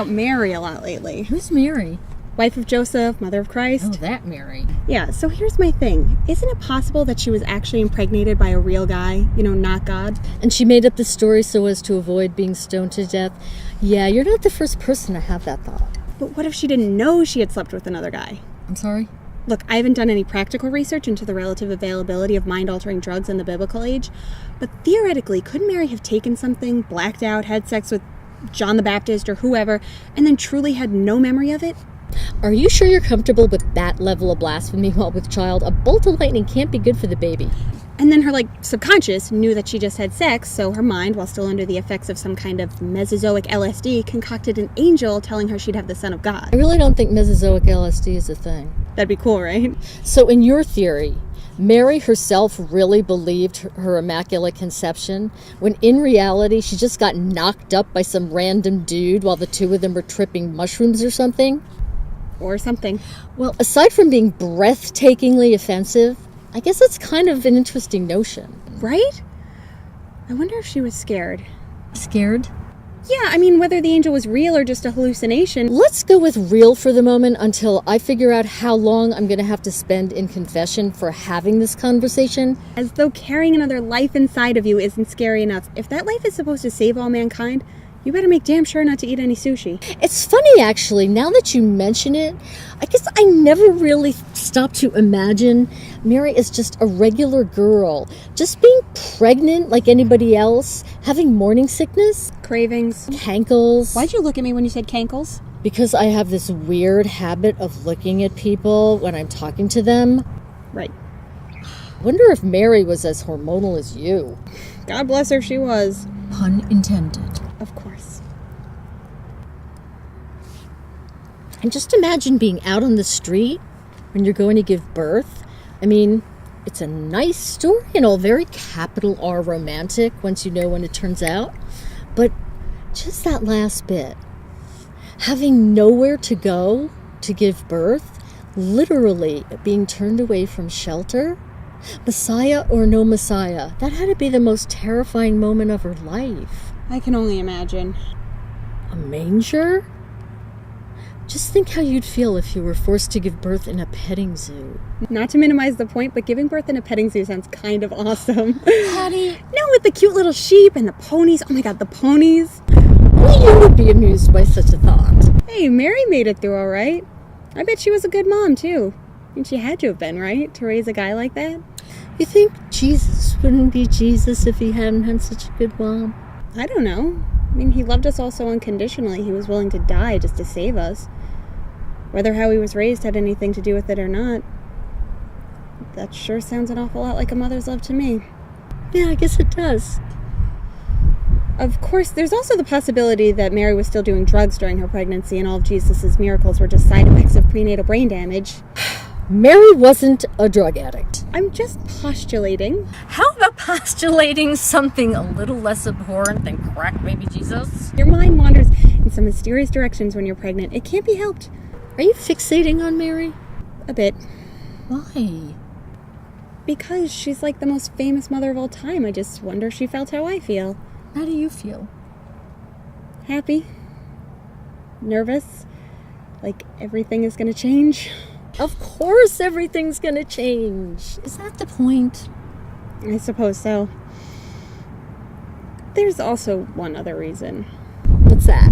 about Mary a lot lately. Who's Mary? Wife of Joseph, mother of Christ. Oh, that Mary. Yeah, so here's my thing. Isn't it possible that she was actually impregnated by a real guy? You know, not God? And she made up the story so as to avoid being stoned to death. Yeah, you're not the first person to have that thought. But what if she didn't know she had slept with another guy? I'm sorry? Look, I haven't done any practical research into the relative availability of mind-altering drugs in the biblical age, but theoretically, could Mary have taken something, blacked out, had sex with John the Baptist or whoever, and then truly had no memory of it? Are you sure you're comfortable with that level of blasphemy while with child? A bolt of lightning can't be good for the baby. And then her, subconscious knew that she just had sex, so her mind, while still under the effects of some kind of Mesozoic LSD, concocted an angel telling her she'd have the Son of God. I really don't think Mesozoic LSD is a thing. That'd be cool, right? So in your theory, Mary herself really believed her Immaculate Conception, when in reality she just got knocked up by some random dude while the two of them were tripping mushrooms or something? Or something. Well, aside from being breathtakingly offensive, I guess that's kind of an interesting notion. Right? I wonder if she was scared. Scared? Yeah, I mean, whether the angel was real or just a hallucination. Let's go with real for the moment until I figure out how long I'm going to have to spend in confession for having this conversation. As though carrying another life inside of you isn't scary enough. If that life is supposed to save all mankind, you better make damn sure not to eat any sushi. It's funny, actually, now that you mention it, I guess I never really stopped to imagine Mary as just a regular girl, just being pregnant like anybody else, having morning sickness, Cravings. cankles. Why'd you look at me when you said cankles? Because I have this weird habit of looking at people when I'm talking to them. Right. Wonder if Mary was as hormonal as you. God bless her, she was. Pun intended. Of course. And just imagine being out on the street when you're going to give birth. I mean, it's a nice story and all, very capital R romantic once you know when it turns out. But just that last bit, having nowhere to go to give birth, literally being turned away from shelter, Messiah or no Messiah, that had to be the most terrifying moment of her life. I can only imagine. A manger? Just think how you'd feel if you were forced to give birth in a petting zoo. Not to minimize the point, but giving birth in a petting zoo sounds kind of awesome. Patty. No, with the cute little sheep and the ponies. Oh my god, the ponies. Only you would be amused by such a thought. Hey, Mary made it through all right. I bet she was a good mom, too. And she had to have been, right? To raise a guy like that? You think Jesus wouldn't be Jesus if he hadn't had such a good mom? I don't know. I mean, he loved us all so unconditionally, he was willing to die just to save us. Whether how he was raised had anything to do with it or not, that sure sounds an awful lot like a mother's love to me. Yeah, I guess it does. Of course, there's also the possibility that Mary was still doing drugs during her pregnancy and all of Jesus' miracles were just side effects of prenatal brain damage. Mary wasn't a drug addict. I'm just postulating. How about postulating something a little less abhorrent than crack baby Jesus? Your mind wanders in some mysterious directions when you're pregnant. It can't be helped. Are you fixating on Mary? A bit. Why? Because she's like the most famous mother of all time. I just wonder if she felt how I feel. How do you feel? Happy. Nervous. Like everything is gonna change. Of course everything's gonna change. Is that the point? I suppose so. There's also one other reason. What's that?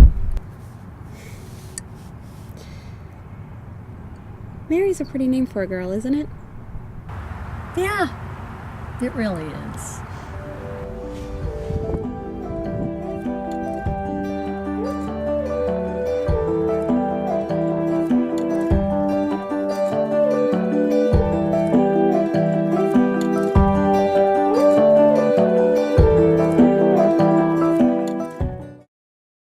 Mary's a pretty name for a girl, isn't it? Yeah, it really is.